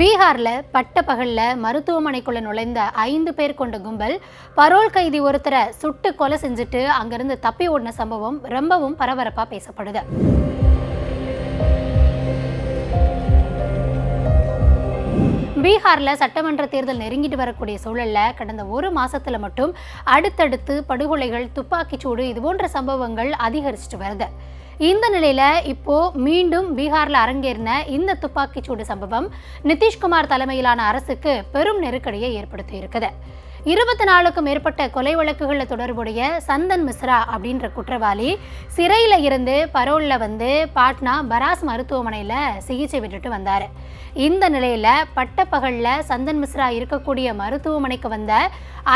பீகார்ல பட்ட பகல்ல மருத்துவமனைக்குள்ள நுழைந்த 5 பேர் கொண்ட கும்பல் பரோல் கைதி ஒருத்தரை சுட்டு கொலை செஞ்சுட்டு அங்கிருந்து தப்பி ஓடின சம்பவம் ரொம்பவும் பரபரப்பா பேசப்படுது. பீகார்ல சட்டமன்ற தேர்தல் நெருங்கிட்டு வரக்கூடிய சூழல்ல கடந்த ஒரு மாசத்துல மட்டும் அடுத்தடுத்து படுகொலைகள், துப்பாக்கிச்சூடு இது போன்ற சம்பவங்கள் அதிகரிச்சுட்டு வருது. இந்த நிலையில இப்போ மீண்டும் பீகார்ல அரங்கேறின இந்த துப்பாக்கிச்சூடு சம்பவம் நிதிஷ்குமார் தலைமையிலான அரசுக்கு பெரும் நெருக்கடியை ஏற்படுத்தி இருக்குது. 24க்கும் மேற்பட்ட கொலை வழக்குகளில் தொடர்புடைய சந்தன் மிஸ்ரா அப்படின்ற குற்றவாளி சிறையில் இருந்து பரோல்ல வந்து பாட்னா பராஸ் மருத்துவமனையில் சிகிச்சை விட்டுட்டு வந்தார். இந்த நிலையில் பட்டப்பகலில் சந்தன் மிஸ்ரா இருக்கக்கூடிய மருத்துவமனைக்கு வந்த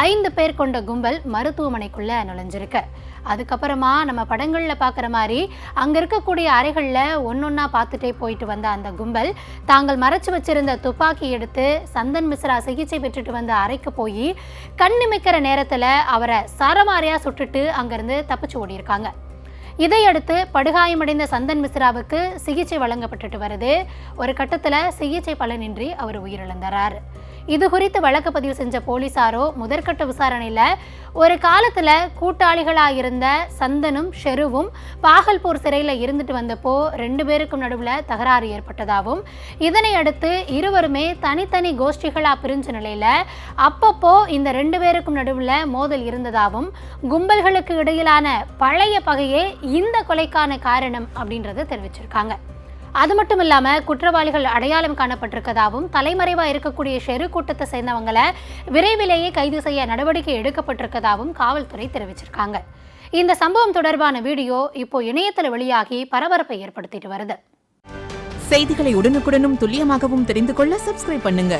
5 பேர் கொண்ட கும்பல் மருத்துவமனைக்குள்ளே நுழைஞ்சிருக்கு. அதுக்கப்புறமா நம்ம படங்களில் பார்க்குற மாதிரி அங்கே இருக்கக்கூடிய அறைகளில் ஒன்றொன்னா பார்த்துட்டே போயிட்டு வந்த அந்த கும்பல் தாங்கள் மறைச்சு வச்சிருந்த துப்பாக்கி எடுத்து சந்தன் மிஸ்ரா சிகிச்சை பெற்றுட்டு வந்த அறைக்கு போய் கண்ணிமைக்கிற நேரத்தில் அவரை சரமாரியாக சுட்டுட்டு அங்கேருந்து தப்பிச்சு ஓடியிருக்காங்க. இதையடுத்து படுகாயமடைந்த சந்தன் மிஸ்ராவுக்கு சிகிச்சை வழங்கப்பட்டுட்டு வருது. ஒரு கட்டத்தில் சிகிச்சை பலனின்றி அவர் உயிரிழந்தார். இது குறித்து வழக்கு பதிவு செஞ்ச போலீசாரோ முதற்கட்ட விசாரணையில் ஒரு காலத்தில் கூட்டாளிகளாக இருந்த சந்தனும் ஷெருவும் பாகல்பூர் சிறையில் இருந்துட்டு வந்தப்போ 2 பேருக்கும் நடுவில் தகராறு ஏற்பட்டதாகவும் இதனை அடுத்து இருவருமே தனித்தனி கோஷ்டிகளாக பிரிஞ்ச நிலையில் அப்பப்போ இந்த 2 பேருக்கும் நடுவில் மோதல் இருந்ததாகவும் கும்பல்களுக்கு இடையிலான பழைய பகையே இந்த கொலைக்கான காரணம் அப்படின்றத தெரிவிச்சிருக்காங்க. அது மட்டும் இல்லாமல் குற்றவாளிகள் அடையாளம் காணப்பட்டிருக்கதாகவும் தலைமறைவாக இருக்கக்கூடிய ஷெரு கூட்டத்தை சேர்ந்தவங்களை விரைவிலேயே கைது செய்ய நடவடிக்கை எடுக்கப்பட்டிருக்கதாகவும் காவல்துறை தெரிவிச்சிருக்காங்க. இந்த சம்பவம் தொடர்பான வீடியோ இப்போ இணையத்தில் வெளியாகி பரபரப்பை ஏற்படுத்திட்டு வருது. செய்திகளை உடனுக்குடனும் துல்லியமாகவும் தெரிந்து கொள்ள சப்ஸ்கிரைப் பண்ணுங்க.